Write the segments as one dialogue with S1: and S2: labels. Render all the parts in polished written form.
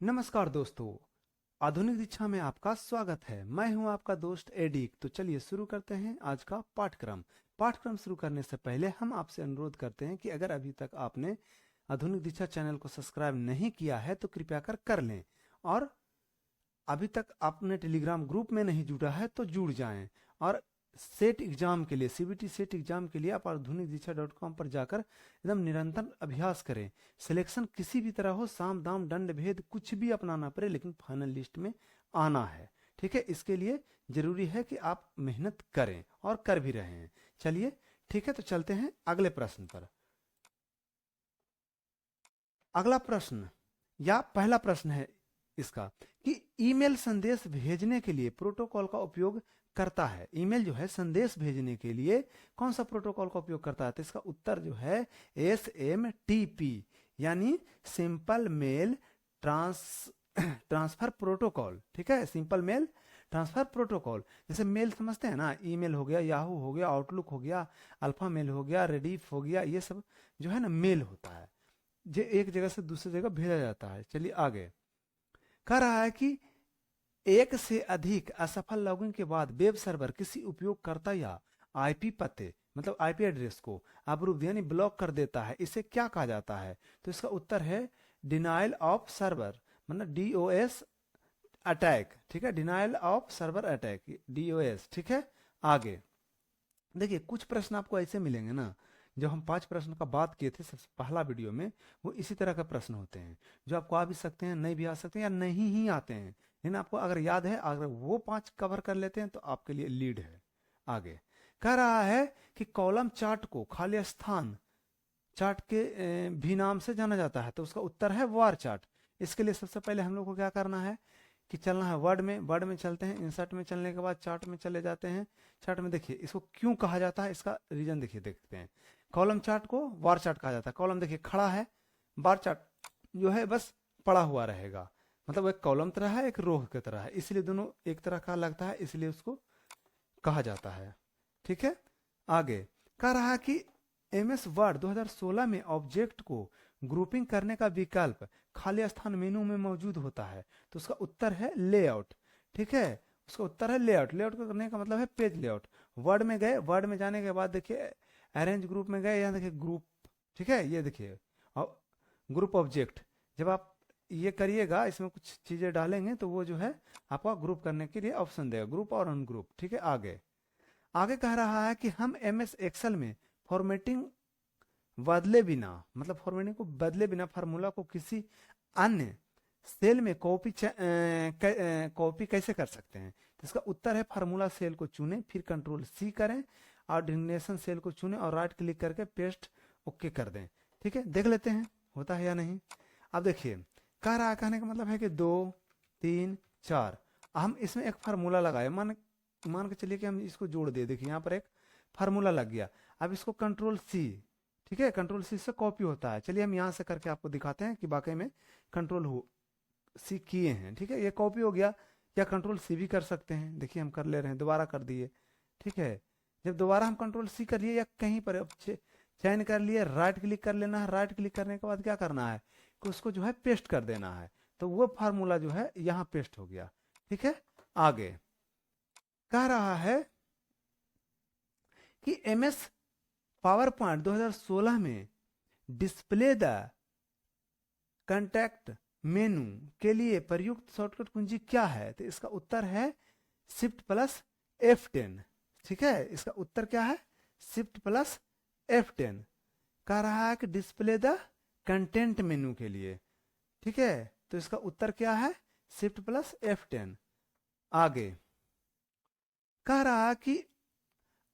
S1: नमस्कार दोस्तों, आधुनिक दीक्षा में आपका स्वागत है। मैं हूं आपका दोस्त एडिक। तो चलिए शुरू करते हैं आज का पाठ्यक्रम। पाठ्यक्रम शुरू करने से पहले हम आपसे अनुरोध करते हैं कि अगर अभी तक आपने आधुनिक दीक्षा चैनल को सब्सक्राइब नहीं किया है तो कृपया कर लें, और अभी तक आपने टेलीग्राम ग्रुप में नहीं जुड़ा है तो जुड़ जाएं। और सेट एग्जाम के लिए, सीबीटी सेट एग्जाम के लिए आप आधुनिक दीक्षा .com पर जाकर एकदम निरंतर अभ्यास करें। सिलेक्शन किसी भी तरह हो, साम दाम दंड भेद कुछ भी अपनाना पड़े, लेकिन फाइनल लिस्ट में आना है। ठीक है, इसके लिए जरूरी है कि आप मेहनत करें और कर भी रहे हैं। चलिए ठीक है, तो चलते हैं अगले प्रश्न पर। अगला प्रश्न या पहला प्रश्न है इसका कि ईमेल संदेश भेजने के लिए प्रोटोकॉल का उपयोग करता है। ईमेल जो है संदेश भेजने के लिए कौन सा प्रोटोकॉल का उपयोग करता है? तो इसका उत्तर जो है SMTP यानी सिंपल मेल ट्रांसफर प्रोटोकॉल। ठीक है, सिंपल मेल ट्रांसफर प्रोटोकॉल। जैसे मेल समझते हैं ना, ईमेल हो गया, याहू हो गया, आउटलुक हो गया, अल्फा मेल हो गया, रेडिफ हो गया, ये सब जो है ना मेल होता है, जो एक जगह से दूसरी जगह भेजा जाता है। चलिए आगे। कह रहा है कि एक से अधिक असफल लॉगिन के बाद वेब सर्वर किसी उपयोगकर्ता या आईपी पते मतलब आईपी एड्रेस को अवरुद्ध यानी ब्लॉक कर देता है, इसे क्या कहा जाता है? तो इसका उत्तर है डिनाइल ऑफ सर्वर, मतलब DOS अटैक। ठीक है, denial of server attack, DOS। ठीक है, आगे देखिए कुछ प्रश्न आपको ऐसे मिलेंगे ना, जब हम 5 प्रश्न का बात किए थे सबसे पहला वीडियो में, वो इसी तरह का प्रश्न होते हैं जो आपको आ भी सकते हैं, नहीं भी आ सकते हैं, या नहीं ही आते हैं। लेकिन आपको अगर याद है, अगर वो 5 कवर कर लेते हैं तो आपके लिए लीड है। आगे कह रहा है कि कॉलम चार्ट को खाली स्थान चार्ट के भी नाम से जाना जाता है, तो उसका उत्तर है वार चार्ट। इसके लिए सबसे पहले हम लोग को क्या करना है कि चलना है वर्ड में चलते हैं, इंसर्ट में चलने के बाद चार्ट में चले जाते हैं। चार्ट में देखिए इसको क्यों कहा जाता है, इसका रीजन देखिए, देखते हैं। कॉलम चार्ट को वार चार्ट कहा जाता है। कॉलम देखिए खड़ा है, बार चार्ट जो है बस पड़ा हुआ रहेगा, मतलब एक कॉलम तरह है, एक रो की तरह है, इसलिए दोनों एक तरह का लगता है, इसलिए उसको कहा जाता है। ठीक है, आगे कह रहा है कि MS वर्ड 2016 में ऑब्जेक्ट को ग्रुपिंग करने का विकल्प खाली स्थान मेनू में मौजूद होता है, तो उसका उत्तर है लेआउट। ठीक है, उसका उत्तर है लेआउट। लेआउट करने का मतलब है पेज लेआउट। वर्ड में गए, वर्ड में जाने के बाद देखिए अरेंज ग्रुप में गए, यहाँ देखिए ग्रुप। ठीक है, ये देखिए ग्रुप ऑब्जेक्ट। जब आप ये करिएगा, इसमें कुछ चीजें डालेंगे तो वो जो है आपका ग्रुप करने के लिए ऑप्शन देगा, ग्रुप और अनग्रुप। ठीक है, आगे आगे कह रहा है कि हम MS एक्सेल में फॉर्मेटिंग बदले बिना, मतलब फॉर्मेटिंग को बदले बिना फार्मूला को किसी अन्य सेल में कॉपी कैसे कर सकते हैं? तो इसका उत्तर है फार्मूला सेल को चुनें, फिर कंट्रोल C करें और डिग्नेशन सेल को चुनें और राइट क्लिक करके पेस्ट ओके कर दें। ठीक है, देख लेते हैं होता है या नहीं। अब देखिए कह रहा है, कहने का मतलब है कि 2 3 4 हम इसमें एक फार्मूला लगाए, मान के चलिए कि हम इसको जोड़ दे। देखिए यहाँ पर एक फार्मूला लग गया। अब इसको कंट्रोल C, ठीक है, कंट्रोल C से कॉपी होता है। चलिए हम यहाँ से करके आपको दिखाते हैं कि वाकई में कंट्रोल C किए हैं। ठीक है, ये कॉपी हो गया, या कंट्रोल C भी कर सकते हैं। देखिए हम कर ले रहे हैं, दोबारा कर दिए। ठीक है, जब दोबारा हम कंट्रोल C कर लिए या कहीं पर चयन कर लिए, राइट क्लिक कर लेना है। राइट क्लिक करने के बाद क्या करना है कि उसको जो है पेस्ट कर देना है, तो वो फार्मूला जो है यहाँ पेस्ट हो गया। ठीक है, आगे कह रहा है कि MS पावर पॉइंट 2016 में डिस्प्ले द कॉन्टैक्ट मेनू के लिए प्रयुक्त शॉर्टकट कुंजी क्या है? तो इसका उत्तर है Shift+F10। ठीक है, इसका उत्तर क्या है? Shift+F10। कह रहा है कि डिस्प्ले द कंटेंट मेनू के लिए। ठीक है, तो इसका उत्तर क्या है? Shift+F10। आगे कह रहा है कि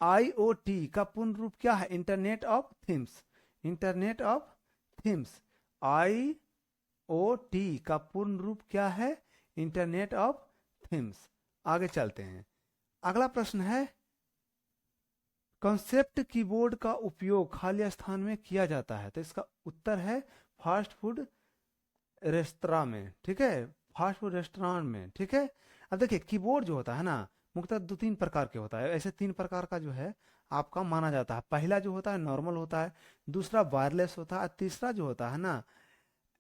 S1: IoT का पूर्ण रूप क्या है? Internet of things. Internet of things, IoT का पूर्ण रूप क्या है? Internet of things. आगे चलते हैं, अगला प्रश्न है कॉन्सेप्ट कीबोर्ड का उपयोग खाली स्थान में किया जाता है, तो इसका उत्तर है फास्ट फूड रेस्तरां में। ठीक है, फास्ट फूड रेस्टोरेंट में। ठीक है, अब देखिए कीबोर्ड जो होता है ना, मुख्यतः 2-3 प्रकार के होता है, ऐसे 3 प्रकार का जो है आपका माना जाता है। पहला जो होता है नॉर्मल होता है, दूसरा वायरलेस होता है, तीसरा जो होता है ना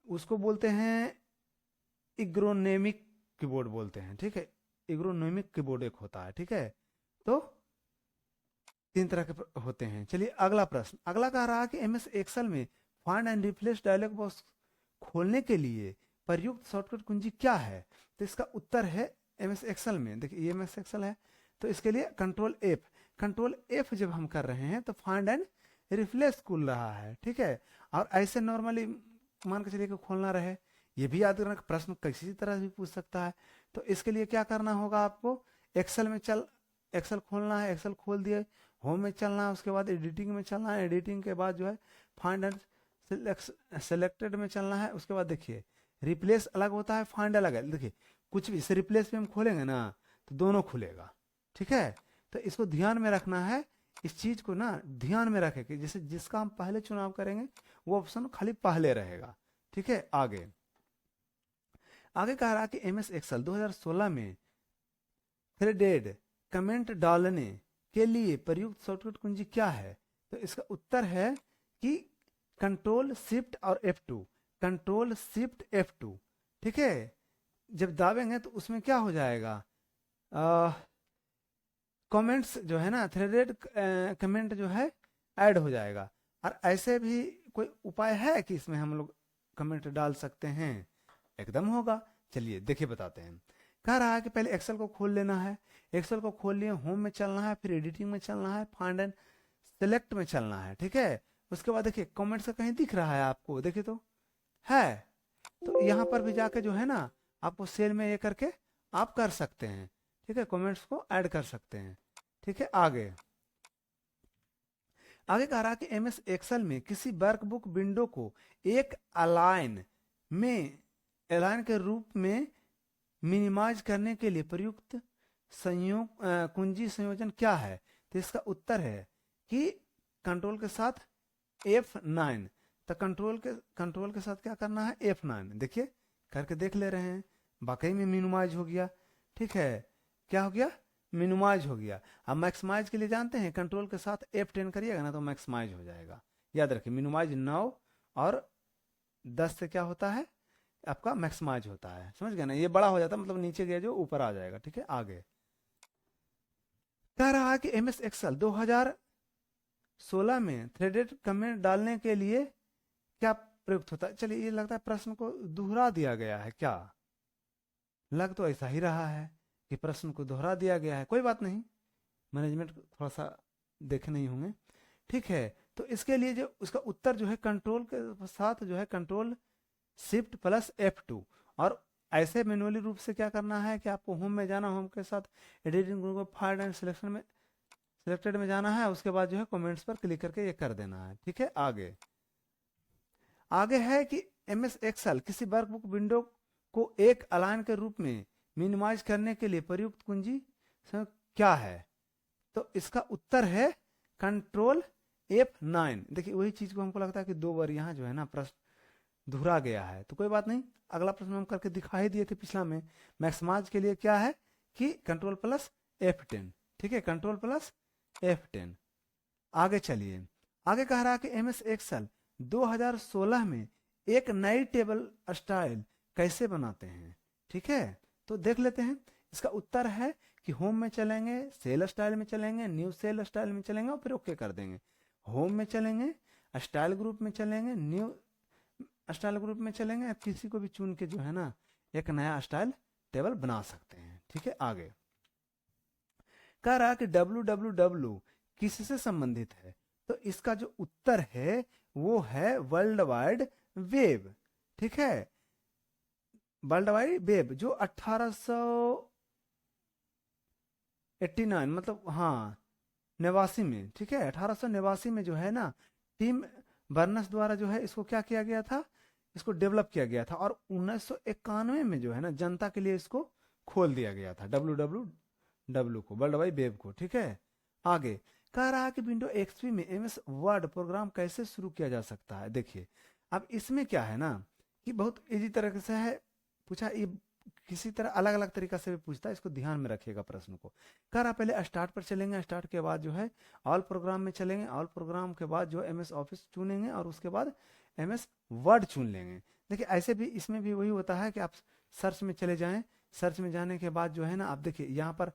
S1: उसको बोलते हैं इग्रोनोमिक कीबोर्ड बोलते हैं, ठीक है। इग्रोनोमिक कीबोर्ड एक होता है, ठीक है। तो 3 तरह के होते हैं। चलिए अगला प्रश्न, अगला कह रहा है कि एमएस एक्सेल में find and replace dialog box खोलने के लिए प्रयुक्त शॉर्टकट कुंजी क्या है? तो इसका उत्तर है एमएस एक्सेल में, देखिए एमएस एक्सेल है तो इसके लिए कंट्रोल एफ। कंट्रोल एफ जब हम कर रहे हैं तो फाइंड एंड रिप्लेस खुल रहा है, ठीक है। और ऐसे नॉर्मली मान के चलिए कि खोलना रहे, ये भी याद रखना, प्रश्न किसी तरह भी पूछ सकता है। तो इसके लिए क्या करना होगा आपको, एक्सेल में एक्सेल खोलना है, एक्सेल खोल दिए, होम में चलना है, उसके बाद एडिटिंग में चलना है, एडिटिंग के बाद जो है फाइंड एंड सेलेक्टेड में चलना है। उसके बाद देखिए रिप्लेस अलग होता है, फाइंड अलग है। देखिए कुछ भी इसे रिप्लेस में हम खोलेंगे ना तो दोनों खुलेगा, ठीक है। तो इसको ध्यान में रखना है, इस चीज को ना ध्यान में रखें कि जैसे जिसका हम पहले चुनाव करेंगे वो ऑप्शन खाली पहले रहेगा, ठीक है। आगे आगे कह रहा कि एमएस एक्सेल 2016 में थ्रेडेड कमेंट डालने के लिए प्रयुक्त शॉर्टकट कुंजी क्या है? तो इसका उत्तर है कि कंट्रोल शिफ्ट और F2, कंट्रोल शिफ्ट F2, ठीक है। जब दाबेंगे तो उसमें क्या हो जाएगा, कमेंट्स जो है ना, थ्रेडेड कमेंट जो है ऐड हो जाएगा। और ऐसे भी कोई उपाय है कि इसमें हम लोग कमेंट डाल सकते हैं? एकदम होगा। चलिए देखिए बताते हैं। कह रहा है कि पहले एक्सेल को खोल लेना है, एक्सेल को खोल लिए, होम में चलना है, फिर एडिटिंग में चलना है, फाइंड एंड सेलेक्ट में चलना है, ठीक है। उसके बाद देखिए कमेंट्स का कहीं दिख रहा है आपको, देखिए तो है, तो यहाँ पर भी जाके जो है ना आपको सेल में ये करके आप कर सकते हैं, ठीक है, कमेंट्स को ऐड कर सकते हैं, ठीक है। आगे आगे कह रहा है कि एमएस एक्सेल में किसी वर्कबुक विंडो को एक अलाइन के रूप में मिनिमाइज करने के लिए प्रयुक्त कुंजी संयोजन क्या है? तो इसका उत्तर है कि कंट्रोल के साथ F9। तो कंट्रोल के साथ क्या करना है, F9। देखिए करके देख ले रहे हैं, वाकई में मिनिमाइज हो गया, ठीक है। क्या हो गया, मिनिमाइज हो गया। अब मैक्सिमाइज के लिए जानते हैं, कंट्रोल के साथ F10 करिएगा ना तो मैक्सिमाइज हो जाएगा। याद रखिए मिनिमाइज 9 और 10 से क्या होता है आपका मैक्सिमाइज होता है, समझ गए ना। ये बड़ा हो जाता है मतलब नीचे गया जो ऊपर आ जाएगा, ठीक है। आगे कह रहा है कि एमएस एक्सेल 2016 में थ्रेडेड कमेंट डालने के लिए क्या प्रयुक्त होता है? चलिए ये लगता है प्रश्न को दोहरा दिया गया है, क्या लग तो ऐसा ही रहा है कि प्रश्न को दोहरा दिया गया है। कोई बात नहीं, मैनेजमेंट थोड़ा सा देखे नहीं होंगे, ठीक है। तो इसके लिए जो उसका उत्तर जो है कंट्रोल के साथ जो है कंट्रोल शिफ्ट प्लस F2। और ऐसे मैनुअली रूप से क्या करना है कि आपको होम में जाना, होम के साथ editing group find and selected में जाना है, उसके बाद जो है कमेंट्स पर क्लिक करके ये कर देना है, ठीक है। आगे है कि एमएस एक्सेल किसी वर्कबुक विंडो को एक अलाइन के रूप में मिनिमाइज करने के लिए प्रयुक्त कुंजी क्या है? तो इसका उत्तर है कंट्रोल F9। देखिए वही चीज को हमको लगता है कि 2 बार यहाँ जो है ना प्रश्न दोहरा गया है, तो कोई बात नहीं, अगला प्रश्न हम करके दिखाई दिए थे पिछला में। मैक्सिमाइज के लिए क्या है कि कंट्रोल प्लस F10, ठीक है, कंट्रोल प्लस F10। आगे चलिए, आगे कह रहा कि एमएस एक्सेल 2016 में एक नई टेबल स्टाइल कैसे बनाते हैं, ठीक है। तो देख लेते हैं। इसका उत्तर है कि होम में चलेंगे, सेल स्टाइल में चलेंगे, न्यू सेल स्टाइल में चलेंगे और फिर ओके कर देंगे। होम में चलेंगे, स्टाइल ग्रुप में चलेंगे, न्यू स्टाइल ग्रुप में चलेंगे, किसी को भी चुन के जो है ना एक नया स्टाइल टेबल बना सकते हैं, ठीक है। आगे कह रहा कि www किससे संबंधित है? तो इसका जो उत्तर है वो है वर्ल्ड वाइड वेब, ठीक है। वर्ल्ड वाइड वेब जो 1889 मतलब हाँ 89 में, ठीक है, 1889 में जो है ना टिम बर्नस द्वारा जो है इसको क्या किया गया था, इसको डेवलप किया गया था। और 1991 में जो है ना जनता के लिए इसको खोल दिया गया था, www को, वर्ल्ड वाइड वेब को, ठीक है। आगे कह रहा है कि विंडो एक्सपी में एमएस वर्ड प्रोग्राम कैसे शुरू किया जा सकता है? देखिए अब इसमें क्या है ना कि बहुत इजी तरह से है पूछा, ये किसी तरह अलग अलग तरीका से भी पूछता है, इसको ध्यान में रखिएगा प्रश्न को। कह रहा पहले स्टार्ट पर चलेंगे, स्टार्ट के बाद जो है ऑल प्रोग्राम में चलेंगे, ऑल प्रोग्राम के बाद जो एमएस ऑफिस चुनेंगे और उसके बाद एमएस वर्ड चुन लेंगे। देखिए ऐसे भी इसमें भी वही होता है कि आप सर्च में चले जाएं। सर्च में जाने के बाद जो है ना आप देखिए यहाँ पर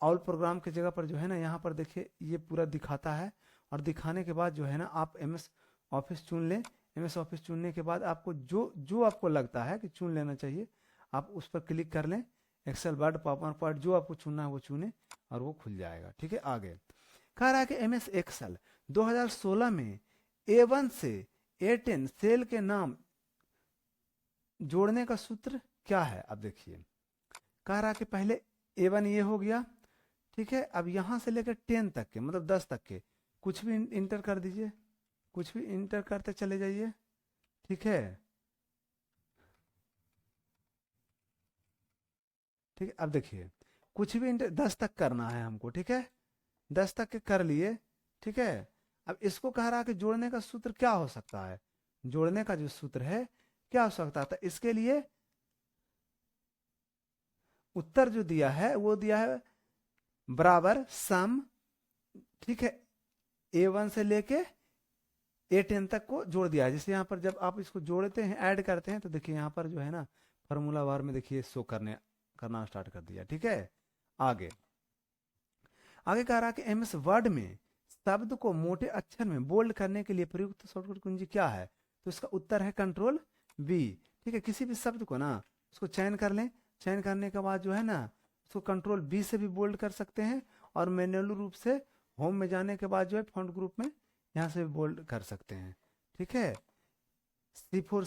S1: ऑल प्रोग्राम की जगह पर जो है ना यहाँ पर देखिए ये पूरा दिखाता है, और दिखाने के बाद जो है ना आप MS ऑफिस चुन लें। MS ऑफिस चुनने के बाद आपको जो जो आपको लगता है कि चुन लेना चाहिए आप उस पर क्लिक कर लें। एक्सेल, वर्ड, पावर पॉइंट जो आपको चुनना है वो चुने और वो खुल जाएगा। ठीक है, आगे कह रहा है कि MS एक्सेल 2016 में A1 से A10 सेल के नाम जोड़ने का सूत्र क्या है। अब देखिए कह रहा है कि पहले A1 ये हो गया, ठीक है। अब यहां से लेकर 10 तक के मतलब 10 तक के कुछ भी इंटर कर दीजिए, कुछ भी इंटर करते चले जाइए, ठीक है। ठीक है, अब देखिए कुछ भी इंटर 10 तक करना है हमको, ठीक है। 10 तक के कर लिए, ठीक है। अब इसको कह रहा है कि जोड़ने का सूत्र क्या हो सकता है, जोड़ने का जो सूत्र है क्या हो सकता है। इसके लिए उत्तर जो दिया है वो दिया है बराबर सम, ठीक है, A1 से लेके A10 तक को जोड़ दिया है। जैसे यहाँ पर जब आप इसको जोड़ते हैं, ऐड करते हैं, तो देखिए यहाँ पर जो है ना फॉर्मूला बार में देखिए शो करना स्टार्ट कर दिया। ठीक है, आगे आगे कह रहा है कि MS वर्ड में शब्द को मोटे अक्षर में बोल्ड करने के लिए प्रयुक्त शॉर्टकट कुंजी क्या है। तो इसका उत्तर है Ctrl+V। ठीक है, किसी भी शब्द को ना उसको चयन कर लें, चयन करने के बाद जो है ना उसको Ctrl+V से भी बोल्ड कर सकते हैं, और मैन्युअल रूप से होम में जाने के बाद जो है फॉन्ट ग्रुप में यहाँ से भी बोल्ड कर सकते हैं। ठीक है, C4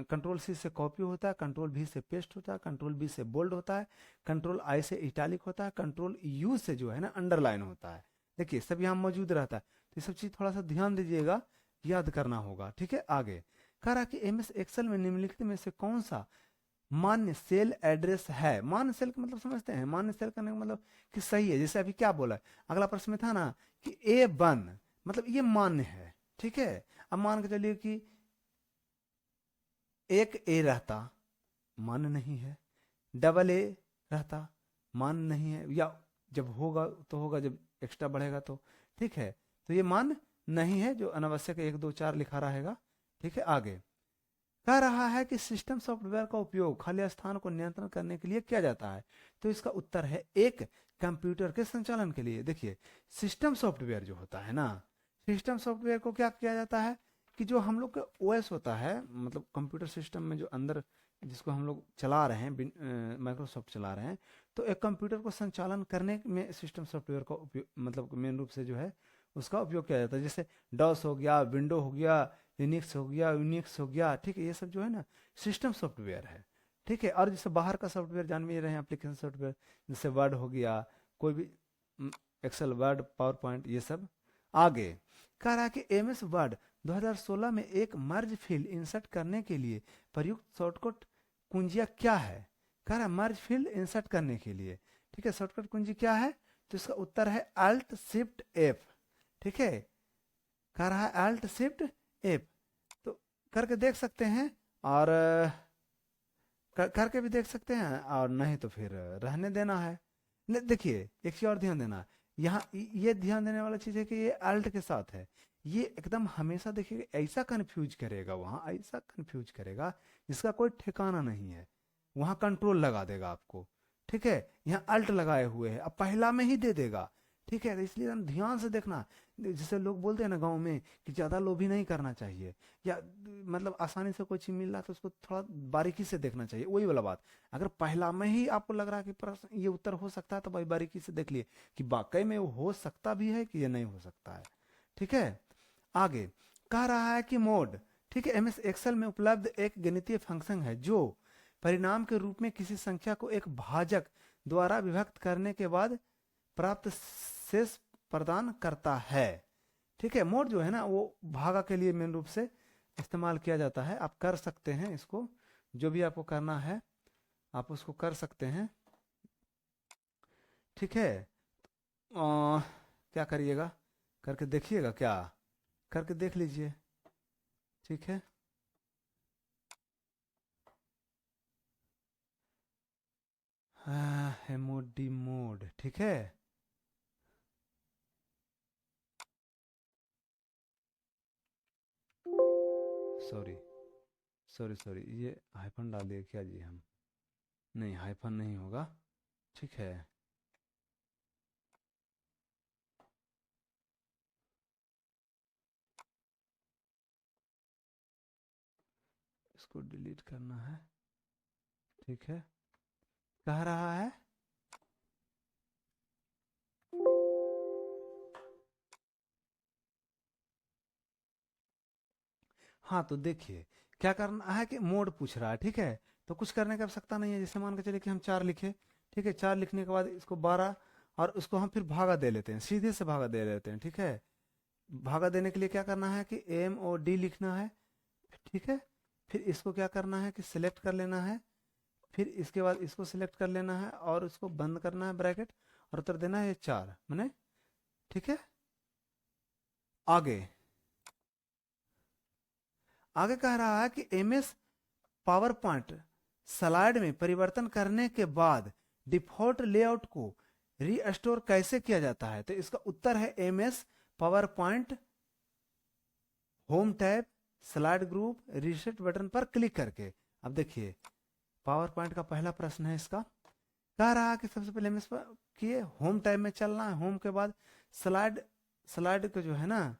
S1: Ctrl+C से कॉपी होता है, Ctrl+V से पेस्ट होता है, Ctrl+B से बोल्ड होता है, Ctrl+I से इटैलिक होता है, Ctrl+U से जो है ना अंडरलाइन होता है। देखिए सब यहाँ मौजूद रहता है, तो ये सब चीज़ थोड़ा सा ध्यान दीजिएगा, याद करना होगा। ठीक है, आगे कह रहा कि MS एक्सेल में निम्नलिखित में से कौन सा मान्य सेल एड्रेस है। मान्य सेल का मतलब समझते हैं, मान्य सेल करने का मतलब कि सही है। जैसे अभी क्या बोला, अगला प्रश्न में था ना कि A1 मतलब ये मान्य है। ठीक है, अब मान के चलिए कि एक A रहता, मान्य नहीं है, डबल A रहता, मान्य नहीं है, या जब होगा तो होगा, जब एक्स्ट्रा बढ़ेगा तो, ठीक है, तो ये मान्य नहीं है, जो अनावश्यक 1 2 4 लिखा रहेगा। ठीक है, आगे कह रहा है कि सिस्टम सॉफ्टवेयर का उपयोग खाली स्थान को नियंत्रण करने के लिए किया जाता है। तो इसका उत्तर है एक, कंप्यूटर के संचालन के लिए। देखिए सिस्टम सॉफ्टवेयर जो होता है ना, सिस्टम सॉफ्टवेयर को क्या किया जाता है कि जो हम लोग का OS होता है, मतलब कंप्यूटर सिस्टम में जो अंदर जिसको हम लोग चला रहे हैं, माइक्रोसॉफ्ट चला रहे हैं, तो एक कंप्यूटर को संचालन करने में सिस्टम सॉफ्टवेयर का उपयोग मतलब मेन रूप से जो है उसका उपयोग किया जाता है। जैसे डॉस हो गया, विंडो हो गया, लिनक्स हो गया, यूनिक्स हो गया, ठीक है, ये सब जो है ना सिस्टम सॉफ्टवेयर है। ठीक है, और जैसे बाहर का सॉफ्टवेयर जान भी रहे हैं, एप्लीकेशन सॉफ्टवेयर जैसे वर्ड हो गया, कोई भी एक्सेल, वर्ड, पावर पॉइंट, ये सब। आगे कह रहा है कि MS वर्ड 2016 में एक मर्ज फील्ड इंसर्ट करने के लिए प्रयुक्त शॉर्टकट कुंजियां क्या है। कह रहा है मर्ज फील्ड इंसर्ट करने के लिए, ठीक है, शॉर्टकट कुंजी क्या है। तो इसका उत्तर है Alt+Shift+F। ठीक है, कह रहा है Alt+Shift+F, तो करके देख सकते हैं, और करके भी देख सकते हैं, और नहीं तो फिर रहने देना है। देखिए एक चीज और ध्यान देना, यहाँ ये ध्यान देने वाला चीज है कि ये अल्ट के साथ है, ये एकदम हमेशा देखिए ऐसा कंफ्यूज करेगा, वहाँ ऐसा कंफ्यूज करेगा जिसका कोई ठिकाना नहीं है, वहाँ कंट्रोल लगा देगा आपको। ठीक है, यहाँ अल्ट लगाए हुए है, अब पहला में ही दे देगा। ठीक है, तो इसलिए हम ध्यान से देखना। जैसे लोग बोलते हैं ना गांव में कि ज्यादा लोभी नहीं करना चाहिए, या मतलब आसानी से कोई चीज मिल रहा है तो उसको थोड़ा बारीकी से देखना चाहिए, वही वाला बात। अगर पहला में ही आपको लग रहा है कि प्रश्न ये उत्तर हो सकता है, तो भाई बारीकी से देख लिए कि वाकई में वो हो सकता भी है कि ये नहीं हो सकता है। ठीक है, आगे कह रहा है कि मोड, ठीक है, MS एक्सेल में उपलब्ध एक गणितीय फंक्शन है जो परिणाम के रूप में किसी संख्या को एक भाजक द्वारा विभक्त करने के बाद प्राप्त शेष प्रदान करता है। ठीक है, मोड जो है ना वो भागा के लिए मेन रूप से इस्तेमाल किया जाता है। आप कर सकते हैं इसको, जो भी आपको करना है आप उसको कर सकते हैं। ठीक है, क्या करिएगा, करके देखिएगा, क्या करके देख लीजिए। ठीक है, हेमोडी मोड, ठीक है, सॉरी सॉरी सॉरी, ये हाइफन डाल दिए क्या जी हम। नहीं, हाइफन नहीं होगा, ठीक है। इसको डिलीट करना है, ठीक है। कह रहा है हाँ, तो देखिए क्या करना है कि मोड पूछ रहा है, ठीक है। तो कुछ करने की आवश्यकता नहीं है, जैसे मान के चलिए कि हम 4 लिखे, ठीक है। 4 लिखने के बाद इसको 12 और उसको हम फिर भागा दे लेते हैं, सीधे से भागा दे लेते हैं, ठीक है। भागा देने के लिए क्या करना है कि एम और डी लिखना है, ठीक है। फिर इसको क्या करना है कि सिलेक्ट कर लेना है, फिर इसके बाद इसको सिलेक्ट कर लेना है और उसको बंद करना है ब्रैकेट, और उत्तर देना है 4 मैंने, ठीक है। आगे आगे कह रहा है कि एमएस पावर पॉइंट स्लाइड में परिवर्तन करने के बाद डिफॉल्ट लेआउट को रीस्टोर कैसे किया जाता है। तो इसका उत्तर है MS power point home tab slide group reset button पर क्लिक करके। अब देखिए पावर पॉइंट का पहला प्रश्न है इसका, कह रहा है कि सबसे पहले एमएस किए होम टैब में चलना है, होम के बाद स्लाइड स्लाइड को जो है ना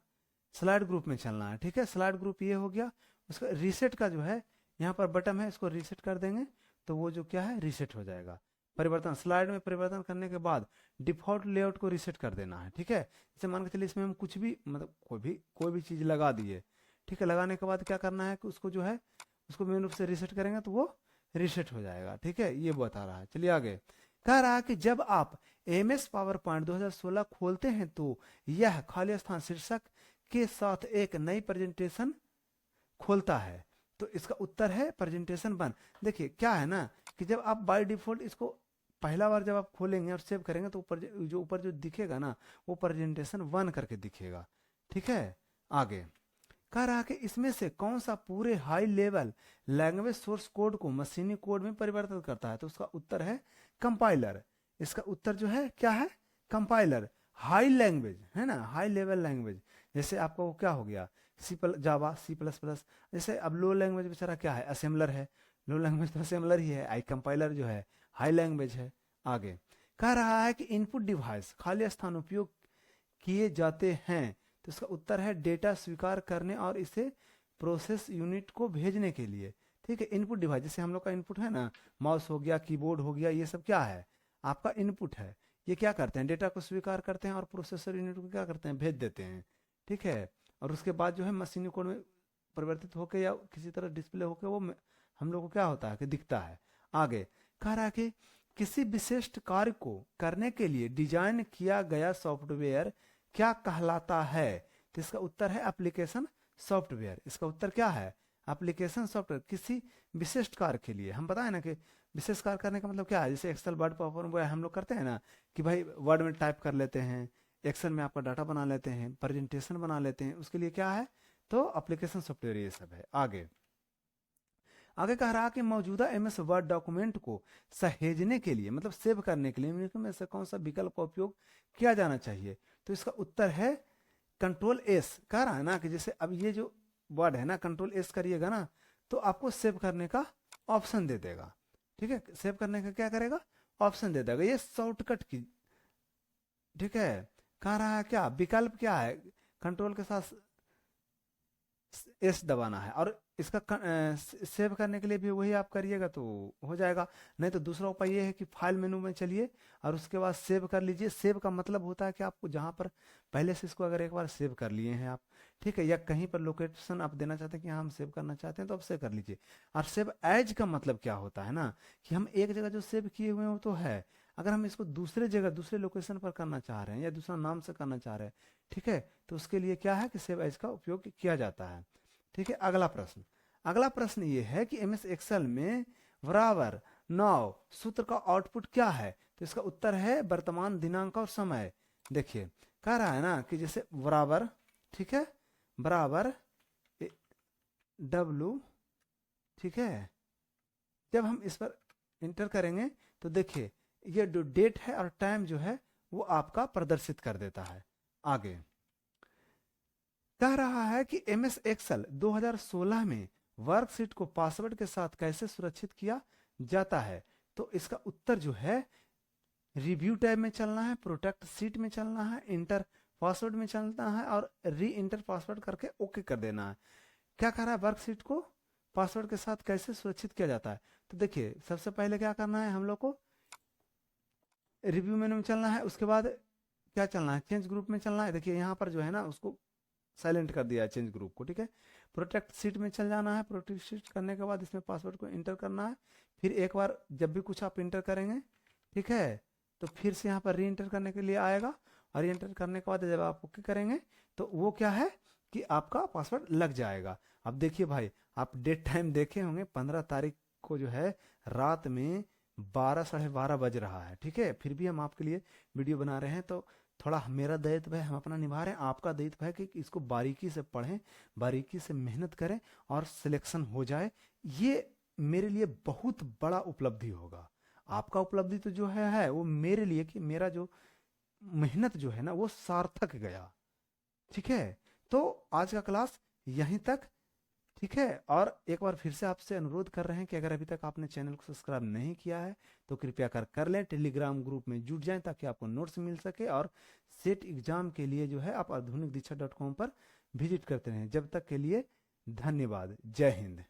S1: स्लाइड ग्रुप में चलना है, ठीक है। स्लाइड ग्रुप ये हो गया। उसका रीसेट का जो है यहाँ पर बटन है, इसको रीसेट कर देंगे तो वो जो क्या है रीसेट हो जाएगा। परिवर्तन स्लाइड में परिवर्तन करने के बाद डिफॉल्ट लेआउट को रीसेट कर देना है, ठीक है। जैसे मान के चलिए इसमें हम कुछ भी मतलब कोई भी चीज लगा दिए, ठीक है। लगाने के बाद क्या करना है कि उसको जो है उसको मेन रूप से रीसेट करेंगे तो वो रीसेट हो जाएगा, ठीक है। ये बता रहा है। चलिए आगे कह रहा है कि जब आप एमएस पावर पॉइंट 2016 खोलते हैं तो यह खाली स्थान शीर्षक के साथ एक नई प्रेजेंटेशन खोलता है। तो इसका उत्तर है प्रेजेंटेशन 1। देखिए क्या है ना कि जब आप बाय डिफॉल्ट इसको पहला बार जब आप खोलेंगे और सेव करेंगे तो ऊपर जो दिखेगा ना वो प्रेजेंटेशन 1 करके दिखेगा, ठीक है। आगे कह रहा है कि इसमें से कौन सा पूरे high level language source code को मशीनी कोड में परिवर्तित करता है। तो उसका उत्तर है कंपाइलर। इसका उत्तर जो है क्या है कंपाइलर। हाई लैंग्वेज है ना, हाई लेवल लैंग्वेज, जैसे आपका वो क्या हो गया जावा C++। जैसे अब लो लैंग्वेज बेचारा क्या है असेंबलर है, लो लैंग्वेज तो असेंबलर ही है। आई कंपाइलर जो है हाई लैंग्वेज है। आगे कह रहा है कि इनपुट डिवाइस खाली स्थान उपयोग किए जाते हैं। तो इसका उत्तर है डेटा स्वीकार करने और इसे प्रोसेस यूनिट को भेजने के लिए, ठीक है। इनपुट डिवाइस जैसे हम लोग का इनपुट है ना, माउस हो गया कीबोर्ड हो गया, ये सब क्या है आपका इनपुट है। ये क्या करते हैं डेटा को स्वीकार करते हैं और प्रोसेसर यूनिट को क्या करते हैं भेज देते हैं, ठीक है। और उसके बाद जो है मशीनी कोड में परिवर्तित होकर या किसी तरह डिस्प्ले होकर वो हम लोग को क्या होता है कि दिखता है। आगे कह रहा है कि किसी विशिष्ट कार्य को करने के लिए डिजाइन किया गया सॉफ्टवेयर क्या कहलाता है। तो इसका उत्तर है एप्लीकेशन सॉफ्टवेयर। इसका उत्तर क्या है एप्लीकेशन सॉफ्टवेयर। किसी विशिष्ट कार्य के लिए हम बताए ना कि विशेष कार्य करने का मतलब क्या है, जैसे एक्सेल वर्ड पावर हम लोग करते हैं ना कि भाई वर्ड में टाइप कर लेते हैं, एक्सेल में आपका डाटा बना लेते हैं, प्रेजेंटेशन बना लेते हैं, उसके लिए क्या है तो एप्लीकेशन सॉफ्टवेयर ये सब है। आगे आगे कह रहा कि मौजूदा एमएस वर्ड डॉक्यूमेंट को सहेजने के लिए मतलब सेव करने के लिए निम्नलिखित में से कौन सा विकल्प का उपयोग किया जाना चाहिए। तो इसका उत्तर है कंट्रोल एस। कह रहा है ना कि जैसे अब ये जो वर्ड है ना कंट्रोल एस करिएगा ना तो आपको सेव करने का ऑप्शन दे देगा, ठीक है। सेव करने का क्या करेगा ऑप्शन दे देगा, ये शॉर्टकट की, ठीक है। कह रहा है क्या विकल्प क्या है कंट्रोल के साथ एस दबाना है और इसका सेव करने के लिए भी वही आप करिएगा तो हो जाएगा। नहीं तो दूसरा उपाय ये है कि फाइल मेनू में चलिए और उसके बाद सेव कर लीजिए। सेव का मतलब होता है कि आपको जहां पर पहले से इसको अगर एक बार सेव कर लिए हैं आप, ठीक है, या कहीं पर लोकेशन आप देना चाहते हैं कि हाँ हम सेव करना चाहते हैं तो आप सेव कर लीजिए। और सेव एज का मतलब क्या होता है ना कि हम एक जगह जो सेव किए हुए हैं वो तो है, अगर हम इसको दूसरे जगह दूसरे लोकेशन पर करना चाह रहे हैं या दूसरा नाम से करना चाह रहे हैं, ठीक है, तो उसके लिए क्या है कि सेव एज का उपयोग किया जाता है, ठीक है। अगला प्रश्न ये है कि एमएस एक्सेल में बराबर 9 सूत्र का आउटपुट क्या है। तो इसका उत्तर है वर्तमान दिनांक और समय। देखिए कह रहा है ना कि जैसे बराबर, ठीक है, बराबर W, ठीक है। जब हम इस पर इंटर करेंगे तो देखिए ये जो डेट है और टाइम जो है वो आपका प्रदर्शित कर देता है। आगे कह रहा है कि एमएस एक्सेल 2016 में वर्कशीट को पासवर्ड के साथ कैसे सुरक्षित किया जाता है। तो इसका उत्तर जो है रिव्यू टैब में चलना है, प्रोटेक्ट सीट में चलना है, इंटर पासवर्ड में चलना है और री इंटर पासवर्ड करके ओके कर देना है। क्या कर रहा है, वर्कशीट को पासवर्ड के साथ कैसे सुरक्षित किया जाता है। तो देखिए सबसे पहले क्या करना है, हम लोग को रिव्यू मेनू में चलना है, उसके बाद क्या चलना है, चेंज ग्रुप में चलना है। देखिए यहाँ पर जो है ना उसको साइलेंट कर दिया है चेंज ग्रुप को, ठीक है। प्रोटेक्ट सीट में चल जाना है, प्रोटेक्ट सीट करने के बाद इसमें पासवर्ड को इंटर करना है। फिर एक बार जब भी कुछ आप इंटर करेंगे, ठीक है, तो फिर से यहाँ पर री इंटर करने के लिए आएगा और री इंटर करने के बाद जब आप ओके करेंगे तो वो क्या है कि आपका पासवर्ड लग जाएगा। अब देखिए भाई, आप डेट टाइम देखे होंगे, 15 तारीख को जो है रात में 12 साढ़े 12 बज रहा है, ठीक है। फिर भी हम आपके लिए वीडियो बना रहे हैं, तो थोड़ा मेरा दायित्व है, हम अपना निभा रहे हैं, आपका दायित्व है कि इसको बारीकी से पढ़ें, बारीकी से मेहनत करें और सिलेक्शन हो जाए। ये मेरे लिए बहुत बड़ा उपलब्धि होगा। आपका उपलब्धि तो जो है वो मेरे लिए कि मेरा जो मेहनत जो है ना वो सार्थक गया, ठीक है। तो आज का क्लास यहीं तक, ठीक है। और एक बार फिर से आपसे अनुरोध कर रहे हैं कि अगर अभी तक आपने चैनल को सब्सक्राइब नहीं किया है तो कृपया कर लें, टेलीग्राम ग्रुप में जुड़ जाएं ताकि आपको नोट्स मिल सके। और सेट एग्जाम के लिए जो है आप आधुनिक दीक्षा .com पर विजिट करते रहें। जब तक के लिए धन्यवाद। जय हिंद।